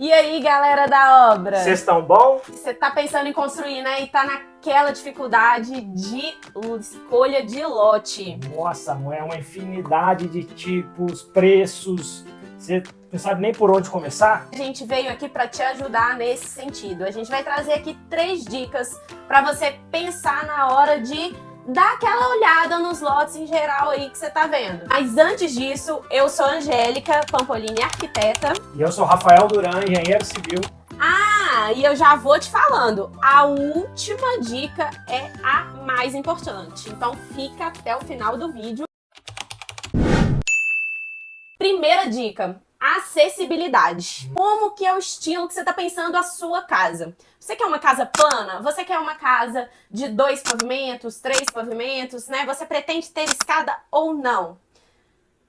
E aí, galera da obra? Vocês estão bom? Você tá pensando em construir, né? E tá naquela dificuldade de escolha de lote. Nossa, é uma infinidade de tipos, preços. Você não sabe nem por onde começar? A gente veio aqui para te ajudar nesse sentido. A gente vai trazer aqui 3 dicas para você pensar na hora de dar aquela olhada nos lotes em geral aí que você tá vendo. Mas antes disso, eu sou Angélica Pampolini, arquiteta. E eu sou Rafael Duran, engenheiro civil. E eu já vou te falando, a última dica é a mais importante. Então fica até o final do vídeo. Primeira dica, acessibilidade. Como que é o estilo que você está pensando a sua casa? Você quer uma casa plana? Você quer uma casa de 2 pavimentos, 3 pavimentos, né? Você pretende ter escada ou não?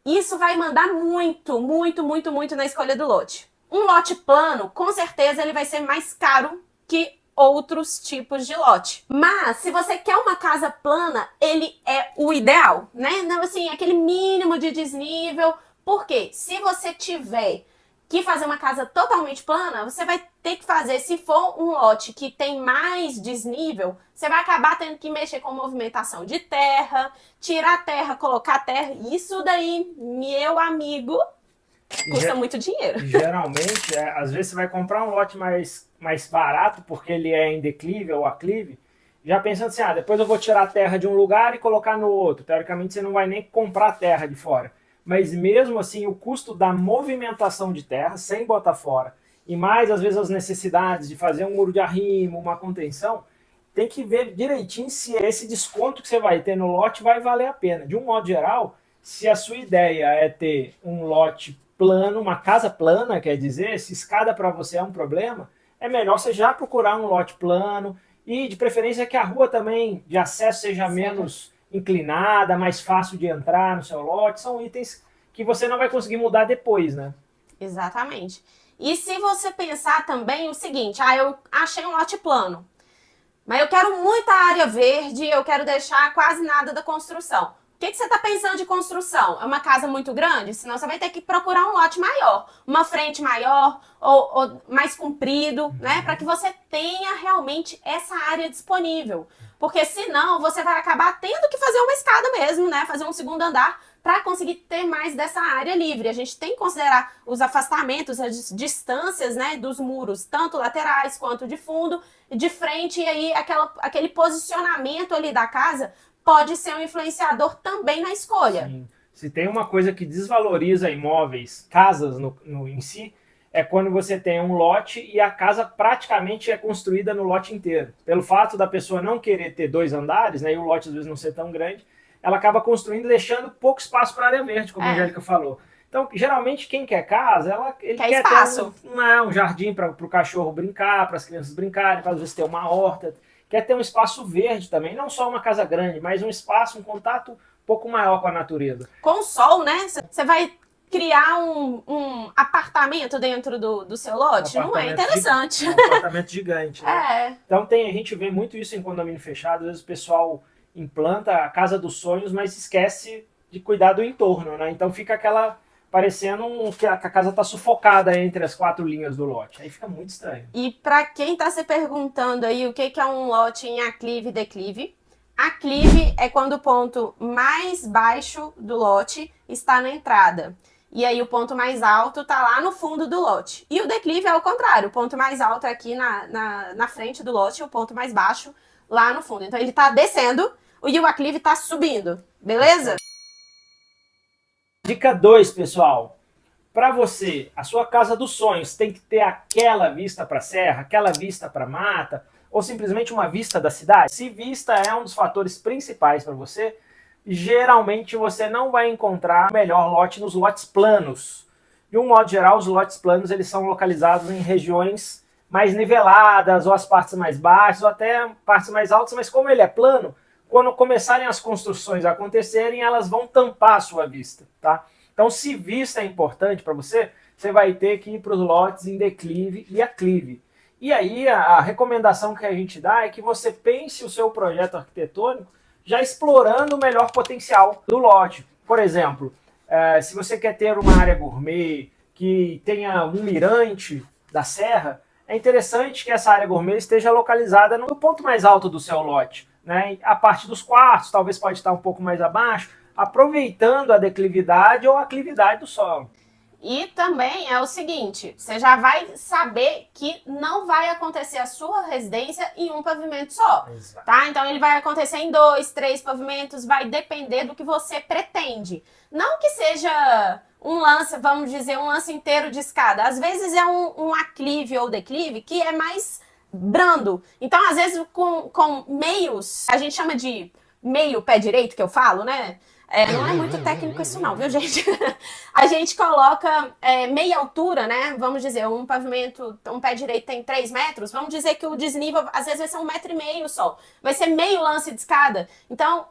Isso vai mandar muito, muito, muito, muito na escolha do lote. Um lote plano, com certeza, ele vai ser mais caro que outros tipos de lote. Mas, se você quer uma casa plana, ele é o ideal, né? Não, assim, aquele mínimo de desnível. Por quê? Se você tiver que fazer uma casa totalmente plana, você vai ter que fazer, se for um lote que tem mais desnível, você vai acabar tendo que mexer com movimentação de terra, tirar terra, colocar terra. Isso daí, meu amigo, custa muito dinheiro. Geralmente, às vezes você vai comprar um lote mais barato, porque ele é em declive ou aclive, já pensando assim, depois eu vou tirar a terra de um lugar e colocar no outro. Teoricamente, você não vai nem comprar terra de fora. Mas mesmo assim, o custo da movimentação de terra, sem botar fora, e mais, às vezes, as necessidades de fazer um muro de arrimo, uma contenção, tem que ver direitinho se esse desconto que você vai ter no lote vai valer a pena. De um modo geral, se a sua ideia é ter um lote plano, uma casa plana, quer dizer, se escada para você é um problema, é melhor você já procurar um lote plano e, de preferência, que a rua também de acesso seja menos inclinada, mais fácil de entrar no seu lote. São itens que você não vai conseguir mudar depois, né? Exatamente. E se você pensar também o seguinte, eu achei um lote plano, mas eu quero muita área verde, eu quero deixar quase nada da construção. O que você está pensando de construção? É uma casa muito grande? Senão você vai ter que procurar um lote maior, uma frente maior ou mais comprido, né? Para que você tenha realmente essa área disponível. Porque senão você vai acabar tendo que fazer uma escada mesmo, né? Fazer um segundo andar para conseguir ter mais dessa área livre. A gente tem que considerar os afastamentos, as distâncias, né, dos muros, tanto laterais quanto de fundo, de frente, e aí aquele posicionamento ali da casa pode ser um influenciador também na escolha. Sim. Se tem uma coisa que desvaloriza imóveis, casas em si, é quando você tem um lote e a casa praticamente é construída no lote inteiro. Pelo fato da pessoa não querer ter 2 andares, né, e o lote às vezes não ser tão grande, ela acaba construindo deixando pouco espaço para a área verde, como a Angélica falou. Então, geralmente, quem quer casa, ele quer espaço. Ter um jardim para o cachorro brincar, para as crianças brincarem, para às vezes ter uma horta. Quer ter um espaço verde também, não só uma casa grande, mas um espaço, um contato um pouco maior com a natureza. Com o sol, né? Você vai criar um apartamento dentro do seu lote? Não é interessante. Um apartamento gigante, né? É. Então a gente vê muito isso em condomínio fechado, às vezes o pessoal implanta a casa dos sonhos, mas esquece de cuidar do entorno, né? Então fica parecendo que a casa está sufocada entre as 4 linhas do lote. Aí fica muito estranho. E para quem está se perguntando aí o que é um lote em aclive e declive, aclive é quando o ponto mais baixo do lote está na entrada. E aí o ponto mais alto está lá no fundo do lote. E o declive é o contrário, o ponto mais alto é aqui na frente do lote e o ponto mais baixo lá no fundo. Então ele está descendo e o aclive está subindo, beleza? Dica 2, pessoal. Para você, a sua casa dos sonhos tem que ter aquela vista para a serra, aquela vista para a mata, ou simplesmente uma vista da cidade? Se vista é um dos fatores principais para você, geralmente você não vai encontrar o melhor lote nos lotes planos. De um modo geral, os lotes planos eles são localizados em regiões mais niveladas, ou as partes mais baixas, ou até partes mais altas, mas como ele é plano, quando começarem as construções a acontecerem, elas vão tampar a sua vista, tá? Então, se vista é importante para você, você vai ter que ir para os lotes em declive e aclive. E aí, a recomendação que a gente dá é que você pense o seu projeto arquitetônico já explorando o melhor potencial do lote. Por exemplo, se você quer ter uma área gourmet que tenha um mirante, da serra, é interessante que essa área gourmet esteja localizada no ponto mais alto do seu lote, né? A parte dos quartos talvez pode estar um pouco mais abaixo, aproveitando a declividade ou a aclividade do solo. E também é o seguinte, você já vai saber que não vai acontecer a sua residência em um pavimento só, Exato. tá? Então ele vai acontecer em 2, 3 pavimentos, vai depender do que você pretende. Não que seja um lance, vamos dizer, um lance inteiro de escada. Às vezes é um aclive ou declive que é mais brando. Então, às vezes, com meios, a gente chama de meio pé direito, que eu falo, né? Não é muito técnico isso não, viu, gente? A gente coloca meia altura, né? Vamos dizer, um pavimento, um pé direito tem 3 metros, vamos dizer que o desnível, às vezes, vai ser 1,5 metro só. Vai ser meio lance de escada. Então,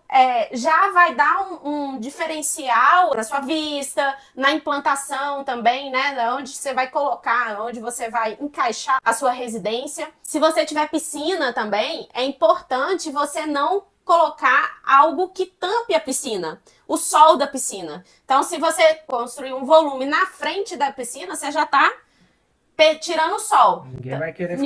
já vai dar um diferencial na sua vista, na implantação também, né? Onde você vai colocar, onde você vai encaixar a sua residência. Se você tiver piscina também, é importante você não colocar algo que tampe a piscina, o sol da piscina. Então, se você construir um volume na frente da piscina, você já está tirando o sol. Ninguém vai querer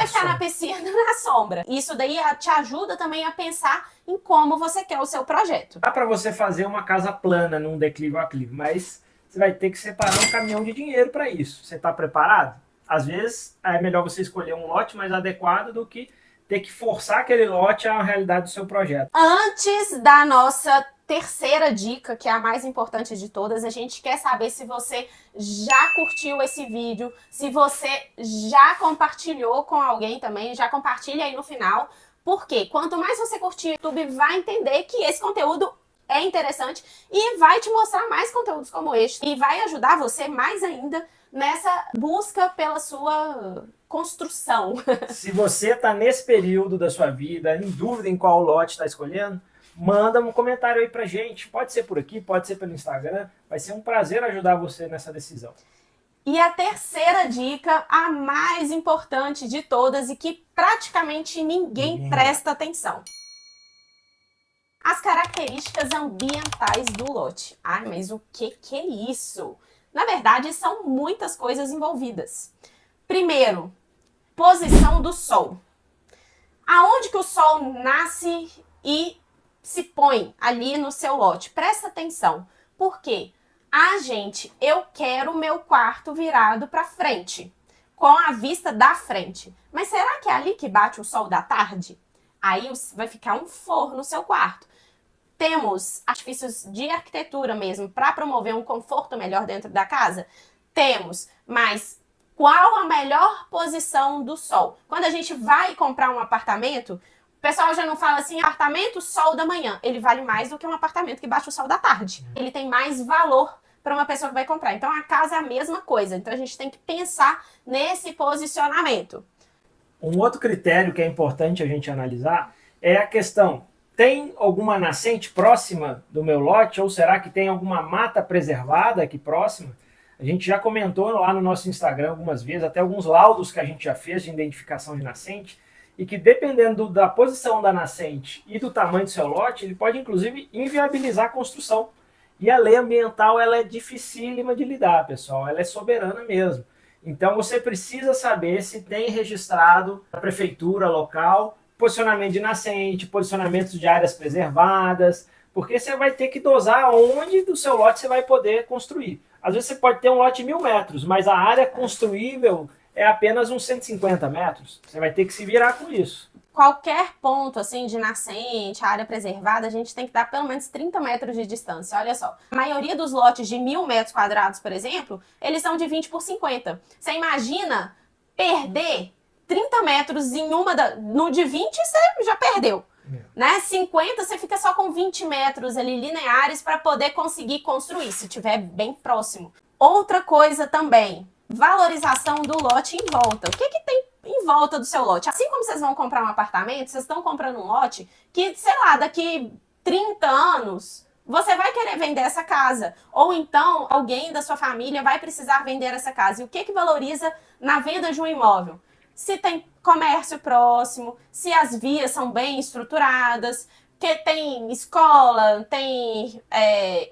ficar na piscina na sombra. Isso daí te ajuda também a pensar em como você quer o seu projeto. Dá para você fazer uma casa plana num declive ou aclive, mas você vai ter que separar um caminhão de dinheiro para isso. Você está preparado? Às vezes é melhor você escolher um lote mais adequado do que ter que forçar aquele lote à realidade do seu projeto. Antes da nossa terceira dica, que é a mais importante de todas, a gente quer saber se você já curtiu esse vídeo, se você já compartilhou com alguém também, já compartilha aí no final, porque quanto mais você curtir, o YouTube vai entender que esse conteúdo é interessante e vai te mostrar mais conteúdos como este e vai ajudar você mais ainda nessa busca pela sua construção. Se você está nesse período da sua vida, em dúvida em qual lote está escolhendo, manda um comentário aí pra gente. Pode ser por aqui, pode ser pelo Instagram. Vai ser um prazer ajudar você nessa decisão. E a terceira dica, a mais importante de todas e que praticamente ninguém presta atenção. As características ambientais do lote. Ai, mas o que é isso? Na verdade, são muitas coisas envolvidas. Primeiro, posição do sol. Aonde que o sol nasce e se põe ali no seu lote? Presta atenção. Por quê? Eu quero o meu quarto virado para frente, com a vista da frente. Mas será que é ali que bate o sol da tarde? Aí vai ficar um forno no seu quarto. Temos artifícios de arquitetura mesmo para promover um conforto melhor dentro da casa? Temos, mas qual a melhor posição do sol? Quando a gente vai comprar um apartamento, o pessoal já não fala assim, apartamento sol da manhã. Ele vale mais do que um apartamento que bate o sol da tarde. Ele tem mais valor para uma pessoa que vai comprar. Então a casa é a mesma coisa. Então a gente tem que pensar nesse posicionamento. Um outro critério que é importante a gente analisar é a questão: tem alguma nascente próxima do meu lote ou será que tem alguma mata preservada aqui próxima? A gente já comentou lá no nosso Instagram algumas vezes, até alguns laudos que a gente já fez de identificação de nascente, e que dependendo da posição da nascente e do tamanho do seu lote, ele pode inclusive inviabilizar a construção. E a lei ambiental ela é dificílima de lidar, pessoal, ela é soberana mesmo. Então você precisa saber se tem registrado na prefeitura local posicionamento de nascente, posicionamentos de áreas preservadas, porque você vai ter que dosar onde do seu lote você vai poder construir. Às vezes você pode ter um lote de 1.000 metros, mas a área construível é apenas uns 150 metros. Você vai ter que se virar com isso. Qualquer ponto assim de nascente, área preservada, a gente tem que dar pelo menos 30 metros de distância. Olha só, a maioria dos lotes de 1.000 metros quadrados, por exemplo, eles são de 20 por 50. Você imagina perder 30 metros em no de 20, você já perdeu. Né? 50, você fica só com 20 metros ali lineares para poder conseguir construir, se estiver bem próximo. Outra coisa também, valorização do lote em volta. O que tem em volta do seu lote? Assim como vocês vão comprar um apartamento, vocês estão comprando um lote que, sei lá, daqui 30 anos você vai querer vender essa casa. Ou então alguém da sua família vai precisar vender essa casa. E o que valoriza na venda de um imóvel? Se tem comércio próximo, se as vias são bem estruturadas, que tem escola, tem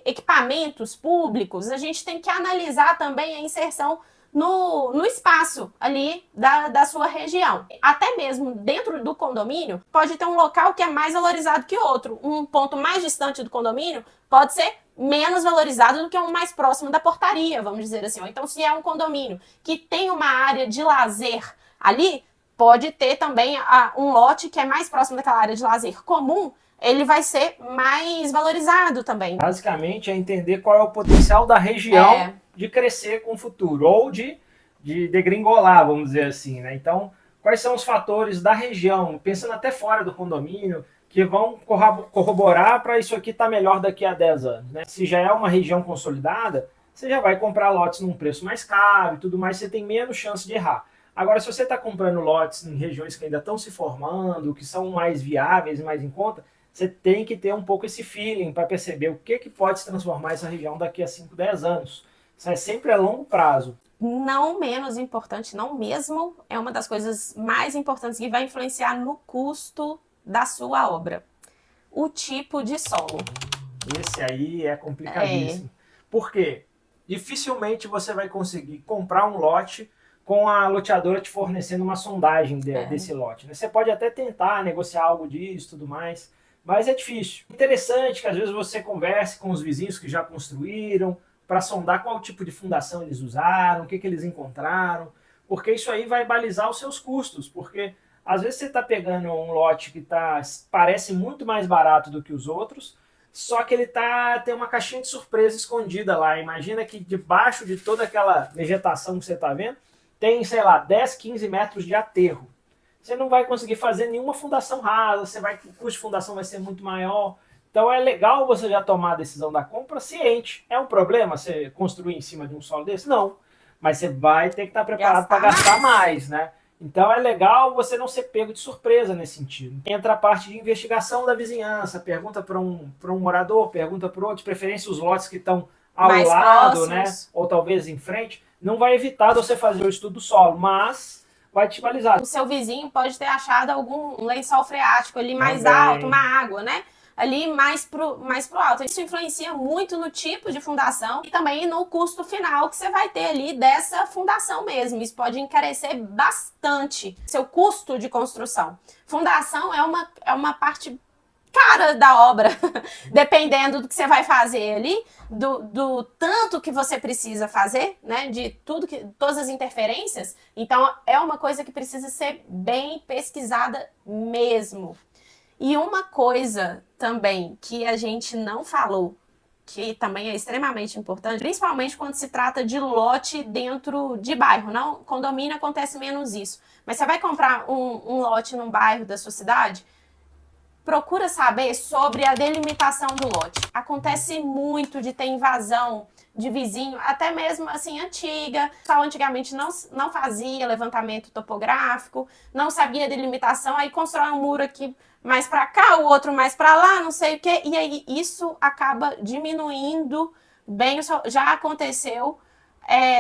equipamentos públicos. A gente tem que analisar também a inserção no espaço ali da sua região. Até mesmo dentro do condomínio, pode ter um local que é mais valorizado que outro. Um ponto mais distante do condomínio pode ser menos valorizado do que um mais próximo da portaria, vamos dizer assim. Ou então, se é um condomínio que tem uma área de lazer ali, pode ter também um lote que é mais próximo daquela área de lazer comum, ele vai ser mais valorizado também. Basicamente é entender qual é o potencial da região de crescer com o futuro, ou de degringolar, vamos dizer assim, né? Então, quais são os fatores da região, pensando até fora do condomínio, que vão corroborar para isso aqui estar melhor daqui a 10 anos, né? Se já é uma região consolidada, você já vai comprar lotes num preço mais caro e tudo mais, você tem menos chance de errar. Agora, se você está comprando lotes em regiões que ainda estão se formando, que são mais viáveis e mais em conta, você tem que ter um pouco esse feeling para perceber o que pode se transformar essa região daqui a 5, 10 anos. Isso é sempre a longo prazo. Não menos importante, não mesmo, é uma das coisas mais importantes que vai influenciar no custo da sua obra. O tipo de solo. Esse aí é complicadíssimo. Por quê? Dificilmente você vai conseguir comprar um lote com a loteadora te fornecendo uma sondagem desse lote, né? Você pode até tentar negociar algo disso e tudo mais, mas é difícil. Interessante que às vezes você converse com os vizinhos que já construíram para sondar qual tipo de fundação eles usaram, o que eles encontraram, porque isso aí vai balizar os seus custos, porque às vezes você está pegando um lote que parece muito mais barato do que os outros, só que ele tem uma caixinha de surpresa escondida lá. Imagina que debaixo de toda aquela vegetação que você está vendo, tem, sei lá, 10, 15 metros de aterro. Você não vai conseguir fazer nenhuma fundação rasa, o custo de fundação vai ser muito maior. Então é legal você já tomar a decisão da compra ciente. É um problema você construir em cima de um solo desse? Não. Mas você vai ter que estar preparado para gastar mais, né? Então é legal você não ser pego de surpresa nesse sentido. Entra a parte de investigação da vizinhança, pergunta para um morador, pergunta para outro, de preferência os lotes que estão ao mais lado, próximos, né? Ou talvez em frente. Não vai evitar você fazer o estudo do solo, mas vai te balizar. O seu vizinho pode ter achado algum lençol freático ali mais alto, uma água, né? Ali mais pro alto. Isso influencia muito no tipo de fundação e também no custo final que você vai ter ali dessa fundação mesmo. Isso pode encarecer bastante seu custo de construção. Fundação é uma parte cara da obra, dependendo do que você vai fazer ali, do tanto que você precisa fazer, né, de todas as interferências. Então é uma coisa que precisa ser bem pesquisada mesmo. E uma coisa também que a gente não falou, que também é extremamente importante, principalmente quando se trata de lote dentro de bairro. Não, condomínio acontece menos isso. Mas você vai comprar um lote num bairro da sua cidade, procura saber sobre a delimitação do lote. Acontece muito de ter invasão de vizinho, até mesmo assim antiga. Só antigamente não fazia levantamento topográfico, não sabia a delimitação, aí constrói um muro aqui mais para cá, o outro mais para lá, não sei o quê. E aí isso acaba diminuindo bem. Já aconteceu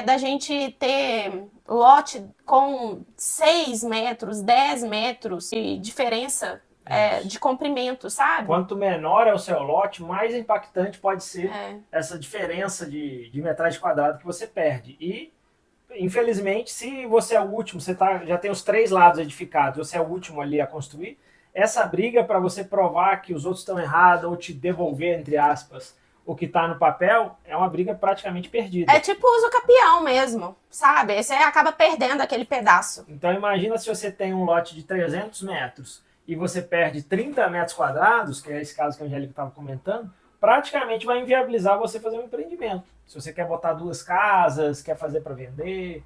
da gente ter lote com 6 metros, 10 metros de diferença de comprimento, sabe? Quanto menor é o seu lote, mais impactante pode ser essa diferença de metragem quadrada que você perde. E, infelizmente, se você é o último, você já tem os 3 lados edificados, você é o último ali a construir, essa briga para você provar que os outros estão errados ou te devolver, entre aspas, o que está no papel, é uma briga praticamente perdida. É tipo uso capião mesmo, sabe? Você acaba perdendo aquele pedaço. Então imagina se você tem um lote de 300 metros e você perde 30 metros quadrados, que é esse caso que a Angélica estava comentando, praticamente vai inviabilizar você fazer um empreendimento. Se você quer botar 2 casas, quer fazer para vender.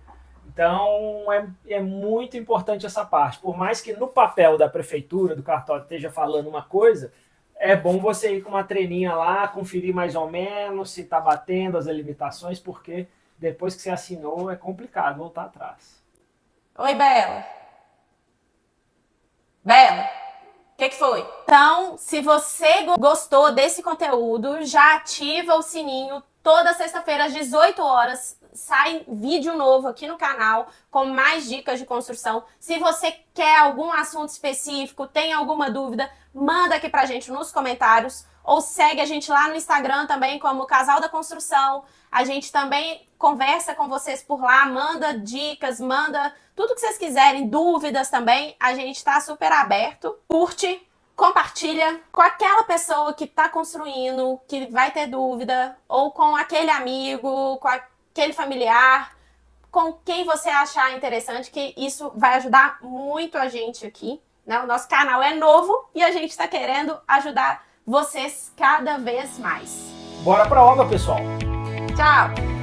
Então é muito importante essa parte. Por mais que no papel da prefeitura, do cartório, esteja falando uma coisa, é bom você ir com uma treninha lá, conferir mais ou menos se está batendo as limitações, porque depois que você assinou é complicado voltar atrás. Oi, Bela. Bela, o que foi? Então, se você gostou desse conteúdo, já ativa o sininho. Toda sexta-feira às 18 horas sai vídeo novo aqui no canal com mais dicas de construção. Se você quer algum assunto específico, tem alguma dúvida, manda aqui pra gente nos comentários. ou segue a gente lá no Instagram também como Casal da Construção. A gente também conversa com vocês por lá, manda dicas, manda tudo que vocês quiserem, dúvidas também. A gente tá super aberto. Curte, compartilha com aquela pessoa que tá construindo, que vai ter dúvida, ou com aquele amigo, com aquele familiar, com quem você achar interessante, que isso vai ajudar muito a gente aqui, né? O nosso canal é novo e a gente está querendo ajudar vocês cada vez mais. Bora pra obra, pessoal! Tchau!